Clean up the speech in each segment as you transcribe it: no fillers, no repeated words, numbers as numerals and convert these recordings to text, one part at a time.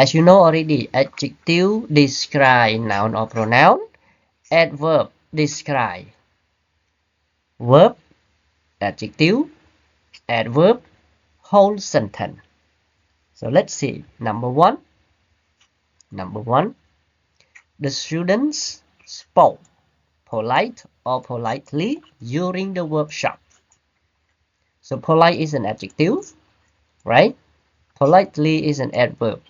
As you know already, adjective describe noun or pronoun. Adverb describe verb, adjective, adverb, whole sentence. So let's see. Number one, the students spoke polite or politely during the workshop. So polite is an adjective, right? Politely is an adverb.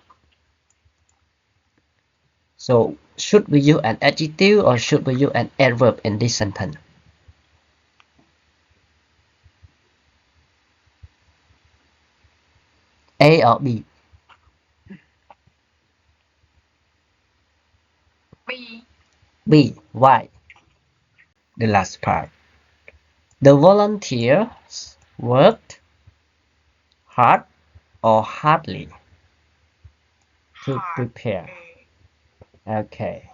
So should we use an adjective or should we use an adverb in this sentence? A or B? B. B. Why? The last part. The volunteers worked hard or hardly to Hard. prepare. A. Okay.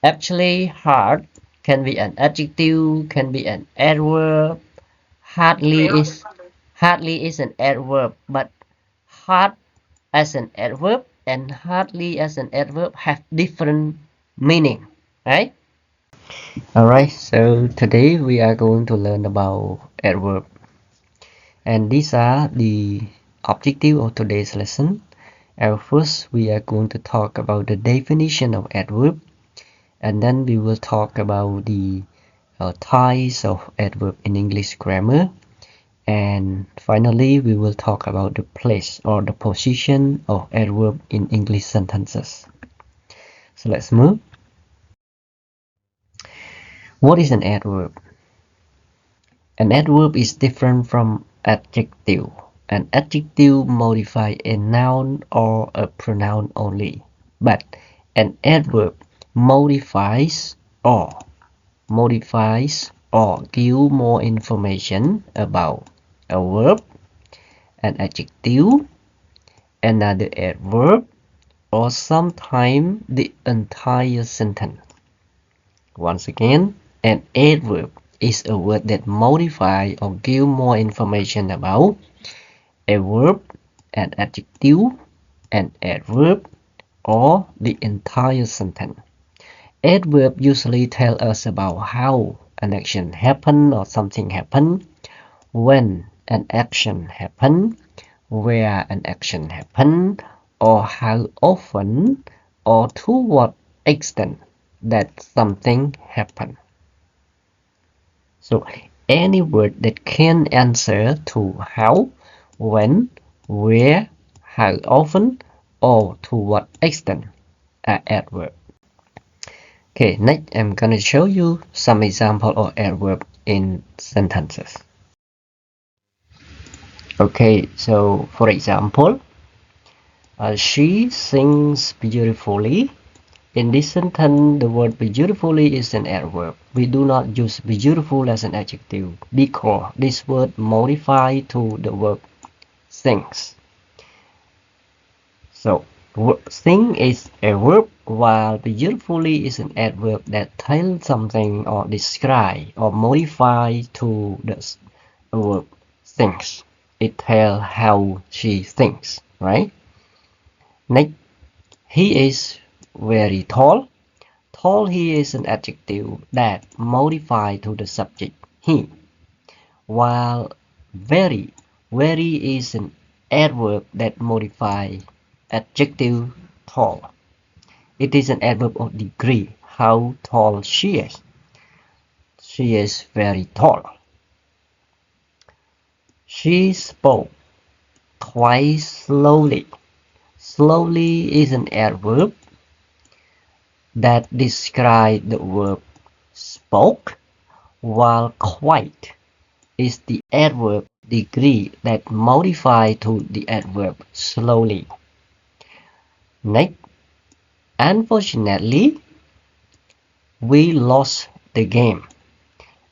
Actually, hard can be an adjective, can be an adverb. Hardly is an adverb, but hard as an adverb and hardly as an adverb have different meaning, right? Alright, so today we are going to learn about adverb, and these are the objective of today's lesson. First, we are going to talk about the definition of adverb, and then we will talk about the types of adverb in English grammar, and finally we will talk about the place or the position of adverb in English sentences. So let's move. What is an adverb? An adverb is different from adjective. An adjective modifies a noun or a pronoun only, but an adverb modifies or give more information about a verb, an adjective, another adverb, or sometimes the entire sentence. Once again, an adverb is a word that modifies or gives more information about a verb, an adjective, an adverb, or the entire sentence. Adverb usually tell us about how an action happened or something happened, when an action happened, where an action happened, or how often or to what extent that something happened. So any word that can answer to how, when, where, how often, or to what extent are adverb. Okay, next I'm gonna show you some example of adverb in sentences. Okay, so for example, she sings beautifully. In this sentence, the word beautifully is an adverb. We do not use beautiful as an adjective because this word modifies to the verb sings. So sing is a verb while beautifully is an adverb that tells something or describe or modify to the verb thinks. It tells how she thinks, right? Next, he is very tall. Tall here is an adjective that modifies to the subject he, while very is an adverb that modifies adjective tall. It is an adverb of degree, how tall she is. She is very tall. She spoke quite slowly. Slowly is an adverb that describes the verb spoke, while quite is the adverb degree that modifies to the adverb slowly. Next, unfortunately, we lost the game.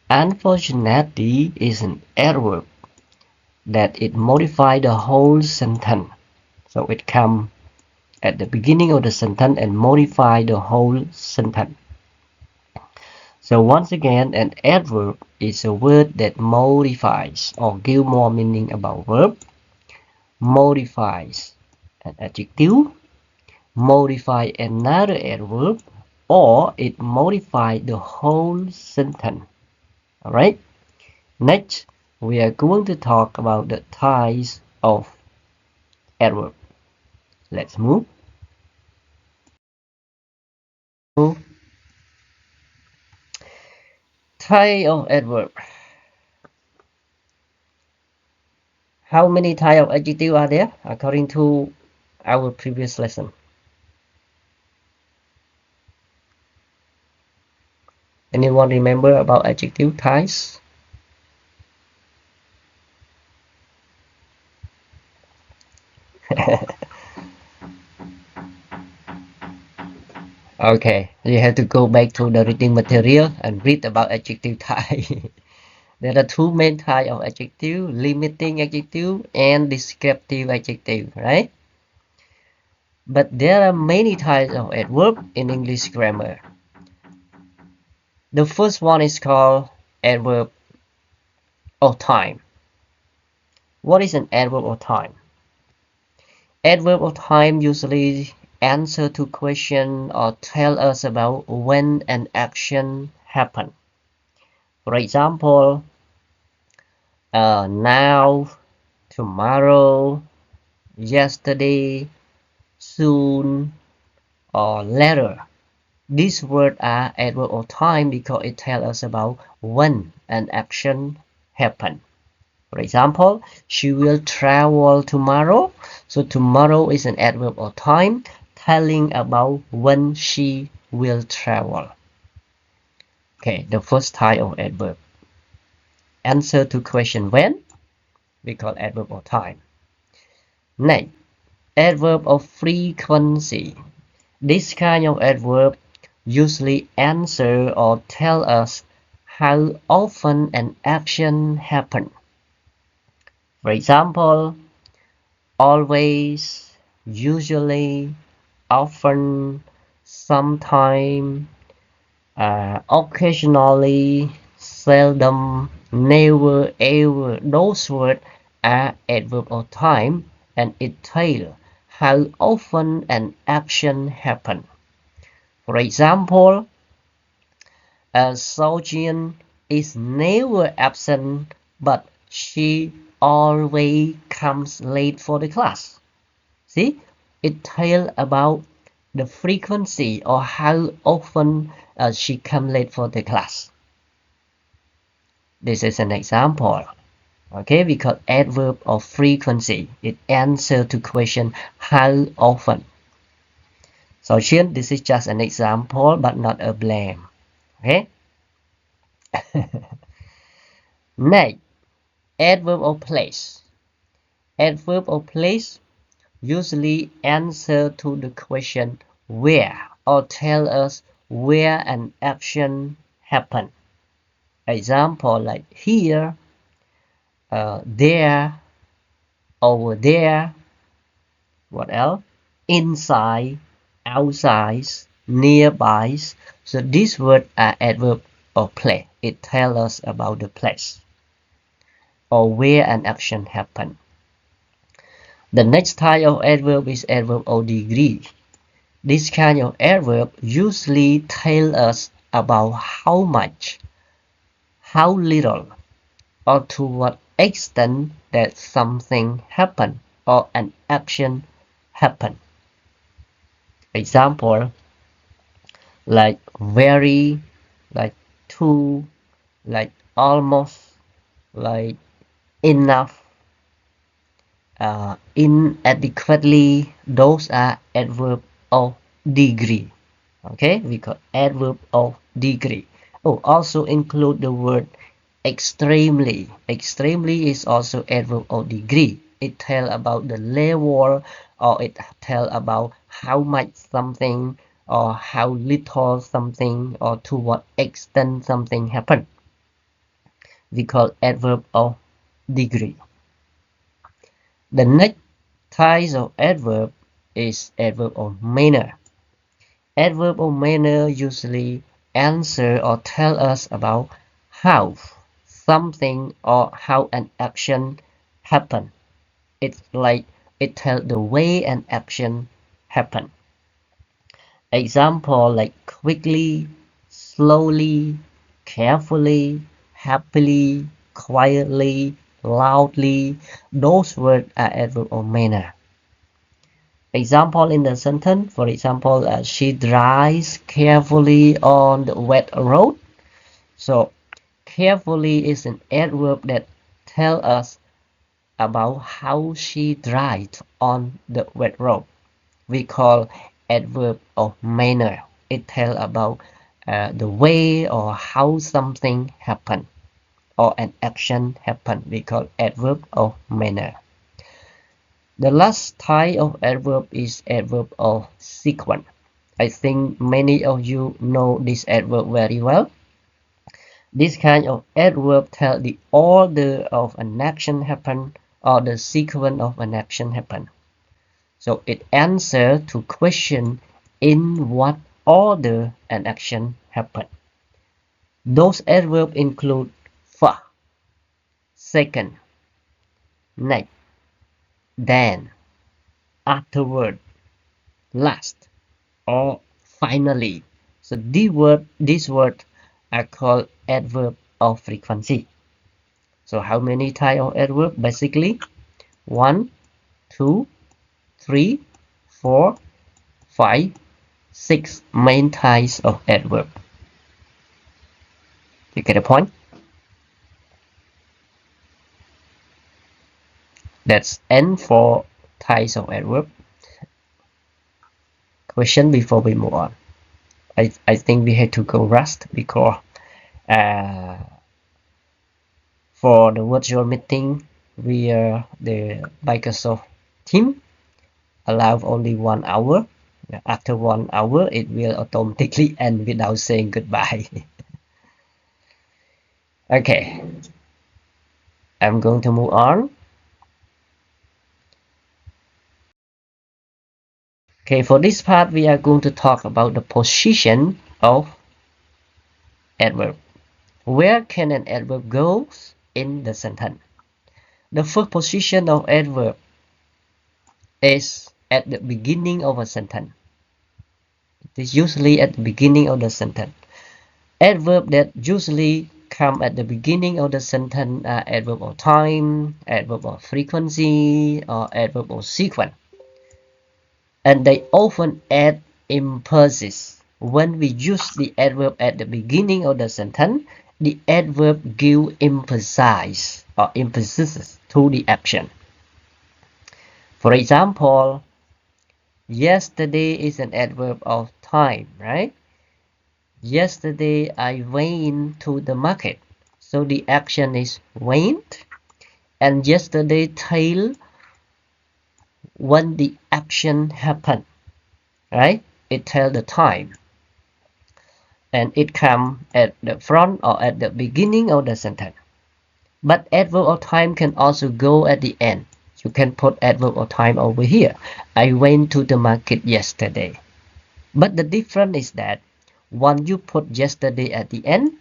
Unfortunately is an adverb that it modifies the whole sentence. So it comes at the beginning of the sentence and modify the whole sentence. So once again, an adverb is a word that modifies or gives more meaning about verb, modifies an adjective, modify another adverb, or it modifies the whole sentence. Alright? Next, we are going to talk about the types of adverb. Let's move. Type of adverb. How many types of adjective are there according to our previous lesson? Anyone remember about adjective types? Okay, you have to go back to the reading material and read about adjective type. There are two main types of adjective, limiting adjective and descriptive adjective, right? But there are many types of adverb in English grammar. The first one is called adverb of time. What is an adverb of time? Adverb of time usually answer to question or tell us about when an action happened. For example, now, tomorrow, yesterday, soon, or later. These words are adverb of time because it tells us about when an action happened. For example, she will travel tomorrow. So tomorrow is an adverb of time telling about when she will travel. Okay, the first type of adverb. Answer to question when, we call adverb of time. Next, adverb of frequency. This kind of adverb usually answer or tell us how often an action happens. For example, always, usually, often, sometime, occasionally, seldom, never, ever. Those words are adverb of time and it tells how often an action happens. For example, Sojian is never absent, but she always comes late for the class. See, it tells about the frequency or how often she comes late for the class. This is an example. Okay, because adverb of frequency, it answers to question how often. So Xian, this is just an example, but not a blame. Okay. Next, adverb of place. Adverb of place usually answer to the question where or tell us where an action happened. Example like here, there, over there. What else? Inside, outside, nearby. So these words are adverb of place. It tells us about the place or where an action happened. The next type of adverb is adverb of degree. This kind of adverb usually tell us about how much, how little, or to what extent that something happened or an action happened. Example, like very, like too, like almost, like enough, inadequately. Those are adverb of degree. Okay, we got adverb of degree. Oh, also include the word extremely. Extremely is also adverb of degree. It tell about the level, or it tell about how much something or how little something or to what extent something happened. We call adverb of degree. The next type of adverb is adverb of manner. Adverb of manner usually answer or tell us about how something or how an action happened. It's like it tells the way an action happened. Example like quickly, slowly, carefully, happily, quietly, loudly. Those words are adverb of manner. Example in the sentence, for example, she drives carefully on the wet road. So carefully is an adverb that tells us about how she drives on the wet road. We call adverb of manner. It tells about the way or how something happened or an action happened. We call adverb of manner. The last type of adverb is adverb of sequence. I think many of you know this adverb very well. This kind of adverb tells the order of an action happen or the sequence of an action happen. So it answers to question in what order an action happen. Those adverbs include first, second, next, then, afterward, last, or finally. So these words are called adverb of frequency. So how many types of adverb? Basically, 1, 2, 3, 4, 5, 6 main types of adverb. You get the point? That's N for types of adverb. Question before we move on. I think we had to go rest because uh, for the virtual meeting, the Microsoft team allow only 1 hour. After 1 hour, it will automatically end without saying goodbye. Okay, I'm going to move on. Okay, for this part, we are going to talk about the position of adverb. Where can an adverb go in the sentence? The first position of adverb is at the beginning of a sentence. It is usually at the beginning of the sentence. Adverb that usually come at the beginning of the sentence are adverb of time, adverb of frequency, or adverb of sequence. And they often add emphasis. When we use the adverb at the beginning of the sentence, the adverb gives emphasis or emphasis to the action. For example, yesterday is an adverb of time, right? Yesterday I went to the market. So the action is went, and yesterday tell when the action happened, right? It tell the time. And it come at the front or at the beginning of the sentence. But adverb of time can also go at the end. You can put adverb of time over here. I went to the market yesterday. But the difference is that one you put yesterday at the end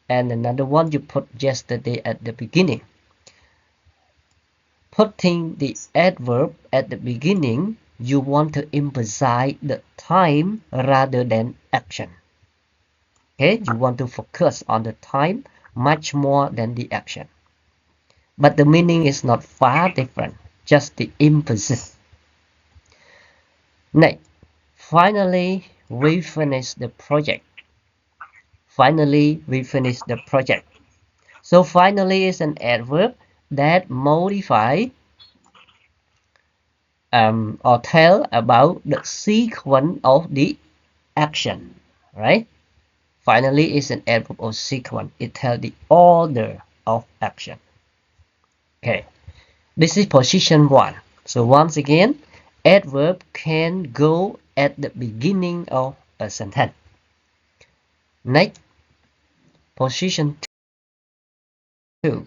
and another one you put yesterday at the beginning. Putting the adverb at the beginning, you want to emphasize the time rather than action. Okay, you want to focus on the time much more than the action. But the meaning is not far different, just the emphasis. Next, finally, we finish the project. Finally, we finish the project. So finally is an adverb that modify or tell about the sequence of the action, right? Finally is an adverb of sequence. It tells the order of action. Okay, this is position 1. So once again, adverb can go at the beginning of a sentence. Next, position 2.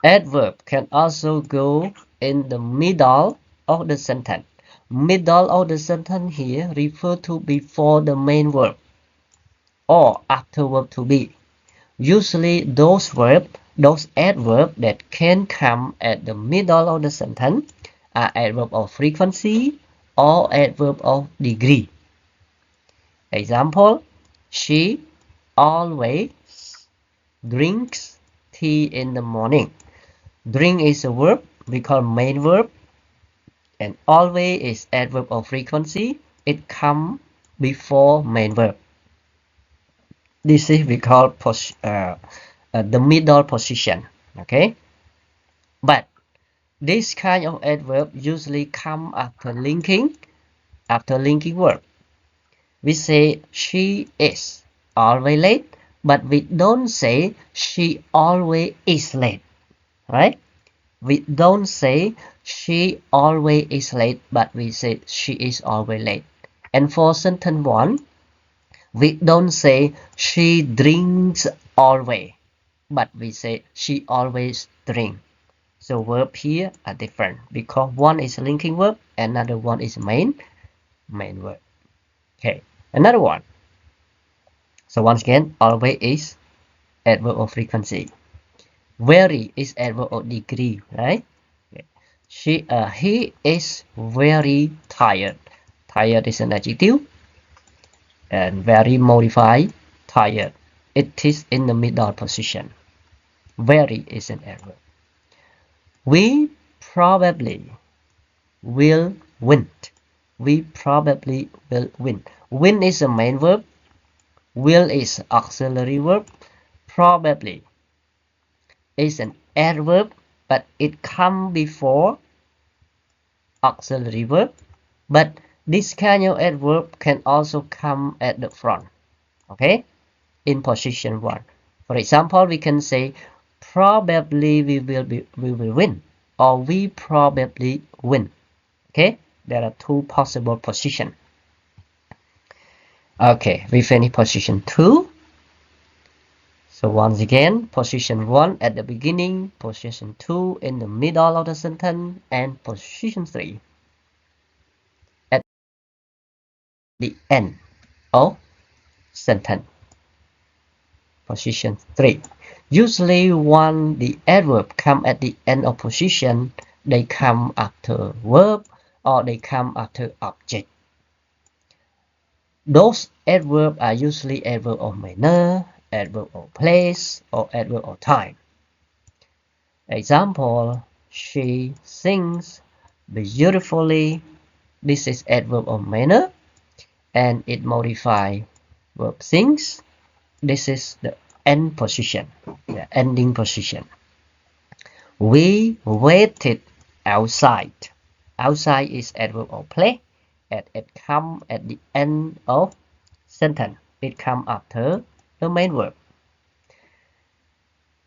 Adverb can also go in the middle of the sentence. Middle of the sentence here refer to before the main verb or after verb to be. Usually those adverbs that can come at the middle of the sentence are adverb of frequency, or adverb of degree. Example, she always drinks tea in the morning. Drink is a verb, we call main verb, and always is adverb of frequency. It comes before main verb. This is we call the middle position. Okay, but this kind of adverb usually come after linking verb. We say she is always late, but we don't say she always is late, right? We don't say she always is late, but we say she is always late. And for sentence 1, we don't say she drinks always, but we say she always drinks. So verb here are different because one is linking verb, another one is main verb. Okay, another one. So once again, always is adverb of frequency. Very is adverb of degree, right? He is very tired. Tired is an adjective, and very modified tired. It is in the middle position. Very is an adverb. We probably will win. We probably will win. Win is a main verb. Will is auxiliary verb. Probably is an adverb, but it comes before auxiliary verb. But this kind of adverb can also come at the front, okay, in position 1. For example, we can say probably we will win, or we probably win. Okay, there are 2 possible positions. Okay, we finish position 2. So once again, position 1 at the beginning, position 2 in the middle of the sentence, and position 3 at the end of sentence. Position 3. Usually when the adverb come at the end of position, they come after verb or they come after object. Those adverbs are usually adverb of manner, adverb of place, or adverb of time. Example, she sings beautifully. This is adverb of manner and it modifies verb sings. This is the end position, the ending position. We waited outside. Outside is adverb of place and it comes at the end of sentence. It comes after the main verb.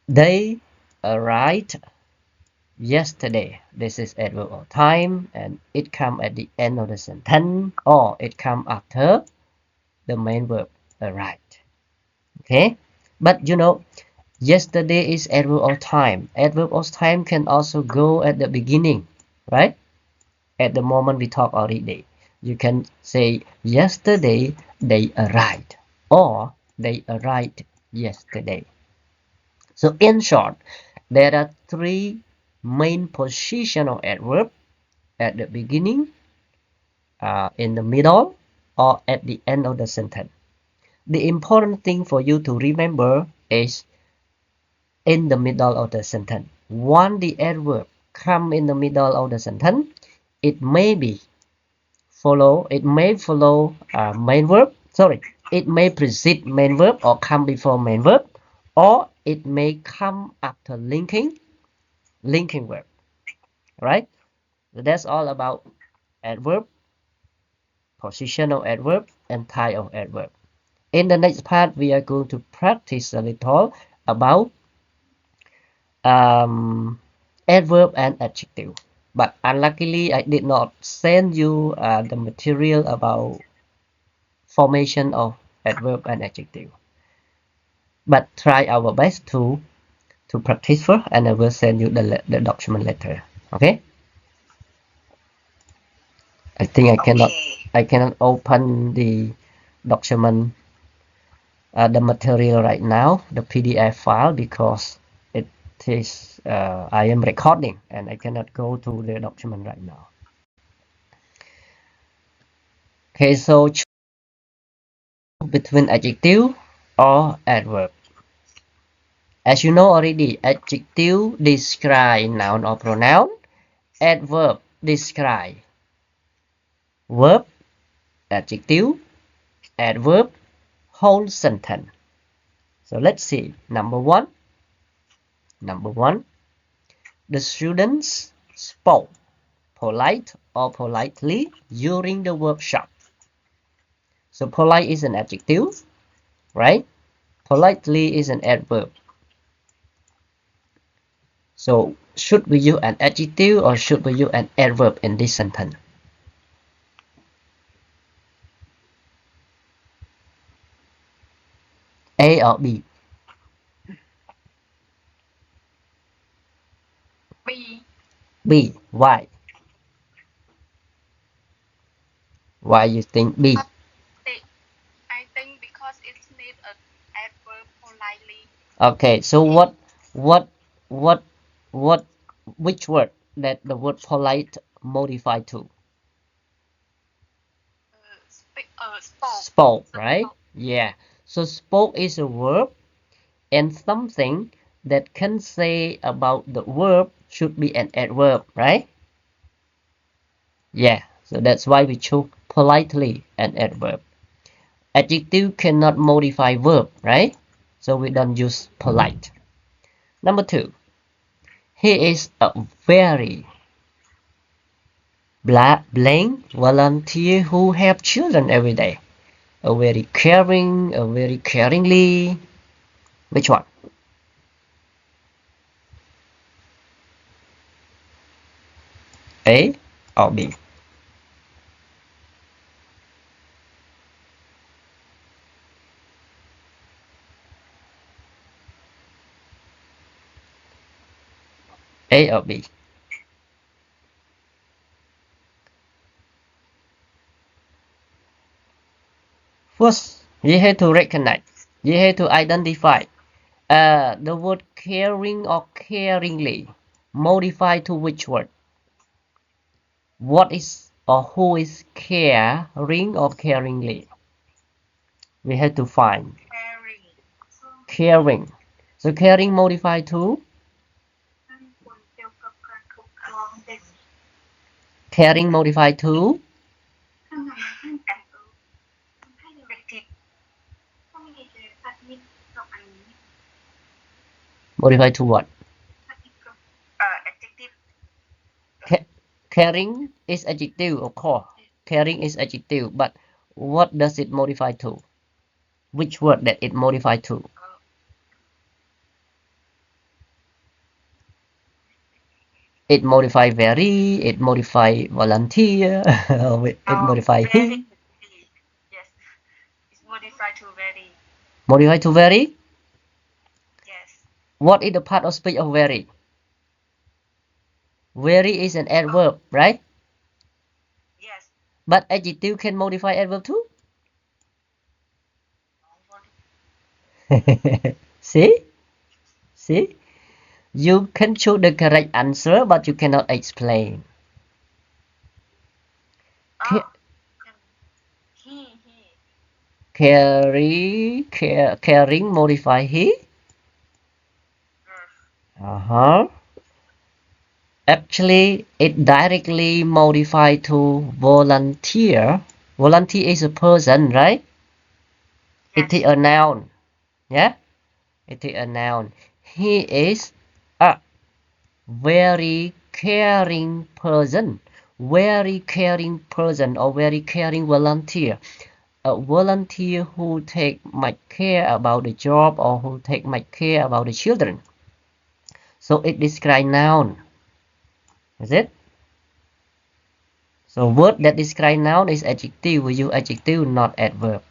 They arrived yesterday. This is adverb of time and it comes at the end of the sentence or it comes after the main verb arrived. Okay, but you know, yesterday is adverb of time. Adverb of time can also go at the beginning, right? At the moment we talk already. You can say yesterday they arrived or they arrived yesterday. So in short, there are 3 main position of adverb: at the beginning, in the middle, or at the end of the sentence. The important thing for you to remember is in the middle of the sentence. Once the adverb come in the middle of the sentence, it may follow main verb. Sorry, it may precede main verb or come before main verb, or it may come after linking verb. Right? So that's all about adverb, position of adverb, and type of adverb. In the next part, we are going to practice a little about adverb and adjective. But unluckily, I did not send you the material about formation of adverb and adjective. But try our best to practice first, and I will send you the document later. Okay? I think I cannot open the document, the material right now, the PDF file, because it is I am recording and I cannot go to the document right now. Okay, so choose between adjective or adverb. As you know already, adjective describe noun or pronoun. Adverb describe verb, adjective, adverb, whole sentence. So let's see. Number one, the students spoke polite or politely during the workshop. So polite is an adjective, right? Politely is an adverb. So should we use an adjective or should we use an adverb in this sentence? A or B? B. B. Why? Why you think B? I think because it's need a adverb politely. Okay, so what, what, what, which word that the word polite modify to? Spoke. Spoke, right? Yeah. So spoke is a verb and something that can say about the verb should be an adverb, right? Yeah. So that's why we choose politely an adverb. Adjective cannot modify verb, right? So we don't use polite. Number two, he is a very blank volunteer who help children every day. A very caring, a very caringly. Which one? A or B? A or B? First, you have to recognize. You have to identify. The word caring or caringly modify to which word? What is or who is caring or caringly? We have to find. Caring. So caring modify to? Caring modify to? Modify to what? Adjective. Caring is adjective, of course. Caring is adjective, but what does it modify to? Which word that it modify to? It modify very, it modify volunteer, it modify he. Yes. It's modified to very. Modify to very? Yes. What is the part of speech of very? Very is an adverb, right? Yes. But adjective can modify adverb too. See? See? You can choose the correct answer, but you cannot explain. Caring modify he. Actually, it directly modify to volunteer. Volunteer is a person, right? Yes. It is a noun. Yeah? It is a noun. He is a very caring person. Very caring person or very caring volunteer. A volunteer who take much care about the job or who take much care about the children. So it describes noun. Is it? So word that describe noun is adjective. We use adjective, not adverb.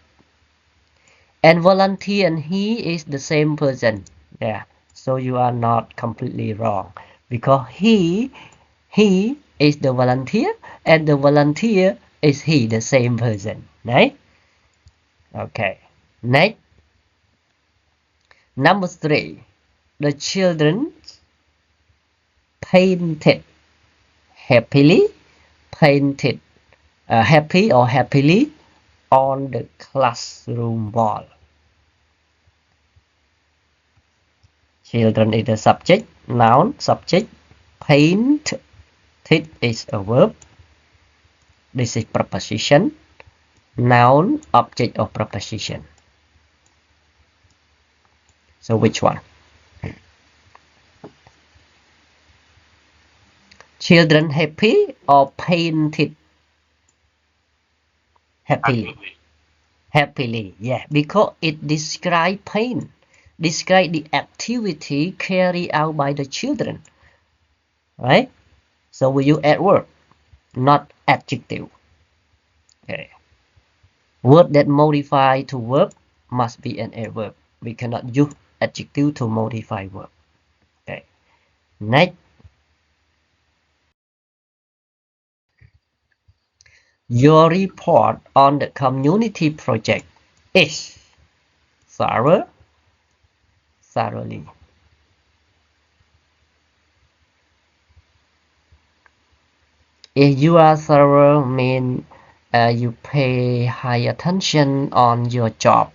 And volunteer and he is the same person. Yeah. So you are not completely wrong because he is the volunteer and the volunteer is he, the same person. Right? Okay. Next. Number three. The children painted happily. Painted happy or happily on the classroom wall. Children is the subject, noun, subject. Paint it is a verb. This is preposition. Noun, object of preposition. So which one? Children happy or painted? Happily. Happily, yeah, because it describes pain, describe the activity carried out by the children, right? So we use adverb, not adjective. Okay. Word that modify to verb must be an adverb. We cannot use adjective to modify verb. Okay. Next, your report on the community project is thoroughly. If you are thorough, mean you pay high attention on your job.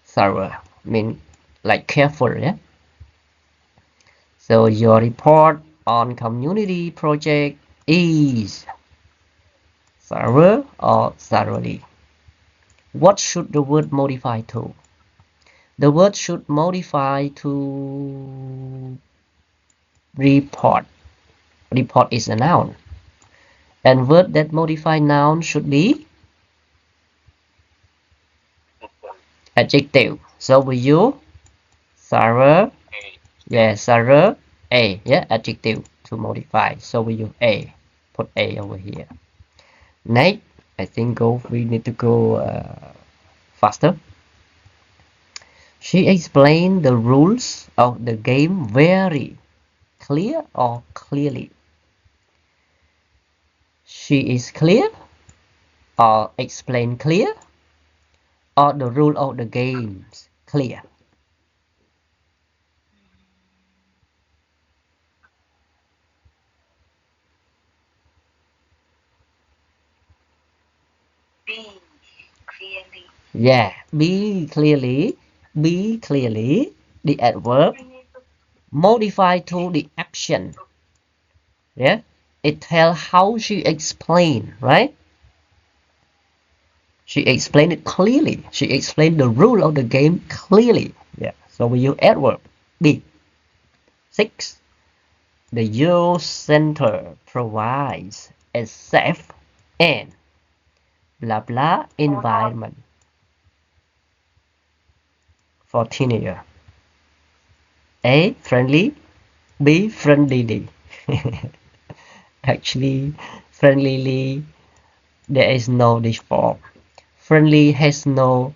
Thorough mean like careful, yeah. So your report on community project is thorough or thoroughly. What should the word modify to? The word should modify to report. Report is a noun. And word that modify noun should be adjective. So we use thorough, yeah, thorough, a, yeah, adjective to modify. So we use a, put a over here. Next, I think we need to go faster. She explained the rules of the game very clear or clearly. She is clear or explain clear or the rule of the games clear. Be clearly. Yeah, be clearly, the adverb modify to the action. Yeah, it tells how she explained, right? She explained it clearly. She explained the rule of the game clearly. Yeah, so we use adverb be. 6. The youth center provides a safe and blah blah environment for teenagers. A. Friendly. B. Friendly. Actually, friendly, there is no this form. Friendly has no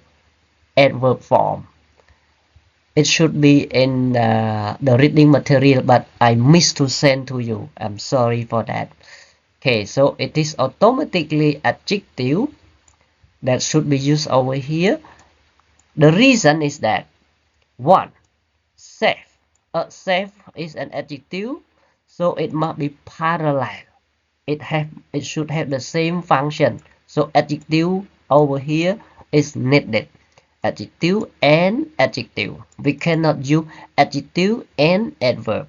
adverb form. It should be in the reading material, but I missed to send to you. I'm sorry for that. Okay, so it is automatically adjective that should be used over here. The reason is that 1. Safe. Safe is an adjective, so it must be parallel. It should have the same function. So adjective over here is needed. Adjective and adjective. We cannot use adjective and adverb.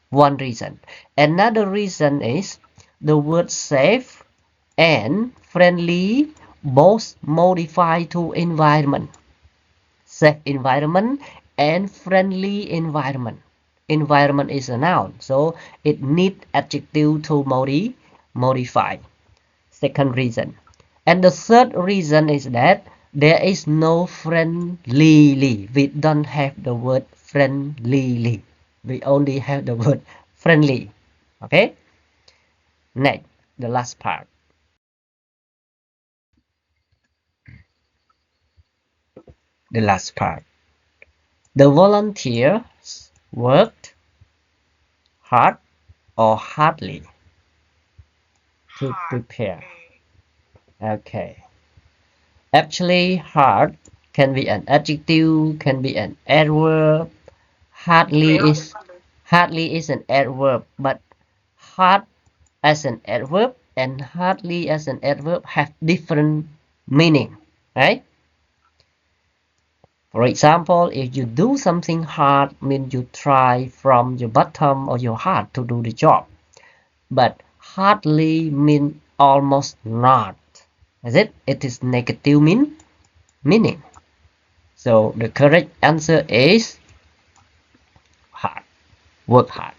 One reason. Another reason is the word safe and friendly both modify to environment. Safe environment and friendly environment. Environment is a noun, so it needs adjective to modify. Second reason. And the third reason is that there is no friendly. We don't have the word friendly. We only have the word friendly. Okay? Next, the last part. The last part. The volunteers worked hard or hardly to prepare. Okay. Actually, hard can be an adjective, can be an adverb. Hardly is an adverb, but hard as an adverb and hardly as an adverb have different meaning, right? For example, if you do something hard, means you try from your bottom of your heart to do the job. But hardly means almost not. Is it? It is negative meaning. So the correct answer is hard. Work hard.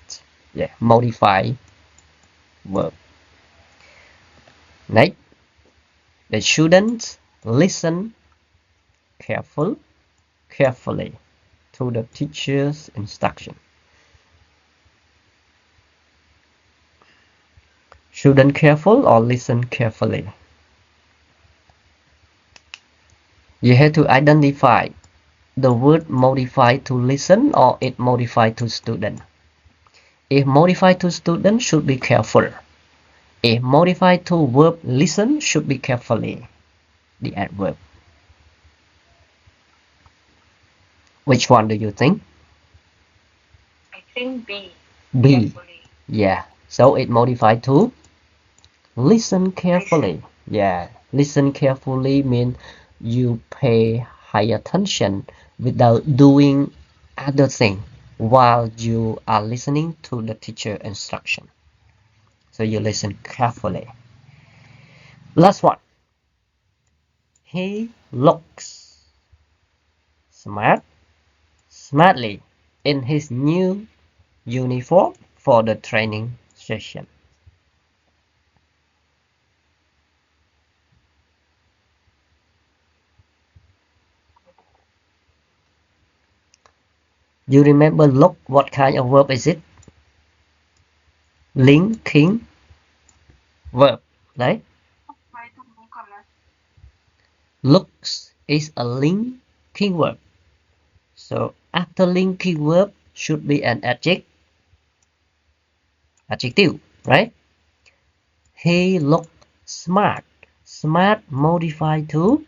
Yeah, modify verb. Next, the students listen carefully to the teacher's instruction. Student careful or listen carefully? You have to identify the word modify to listen or it modify to student. If modify to student, should be careful. If modify to verb listen, should be carefully. The adverb. Which one do you think? I think B. B. Carefully. Yeah. So it modified to listen carefully. Yeah. Listen carefully means you pay high attention without doing other thing while you are listening to the teacher instruction. So you listen carefully. Last one. He looks smartly in his new uniform for the training session. You remember look, what kind of verb is it? Linking verb, right? Looks is a linking verb. So after linking verb should be an adjective, right? He looked smart. Smart modified to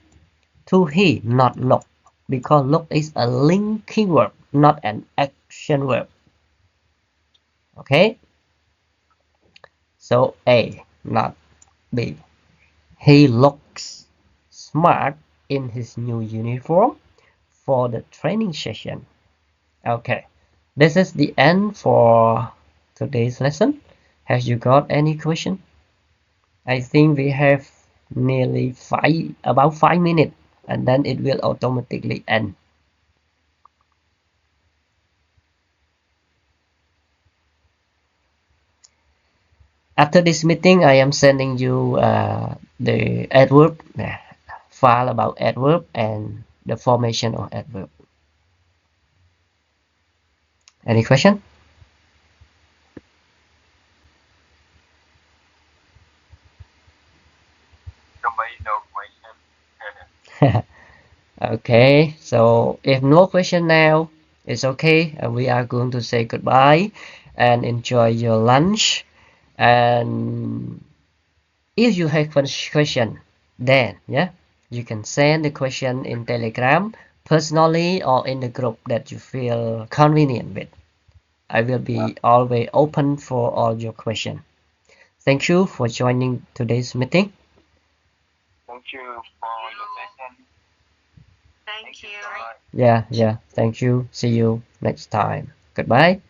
he, not look. Because look is a linking verb, not an action verb. Okay? So A, not B. He looks smart in his new uniform for the training session. Okay, this is the end for today's lesson. Have you got any question? I think we have nearly about 5 minutes, and then it will automatically end. After this meeting, I am sending you the adverb file about adverb and the formation of adverb. Any question? No question. Okay, so if no question now, it's okay. We are going to say goodbye and enjoy your lunch. And if you have question, then yeah, you can send the question in Telegram personally or in the group that you feel convenient with. I will be always open for all your questions. Thank you for joining today's meeting. Thank you for your session. Thank you. Yeah, thank you. See you next time. Goodbye.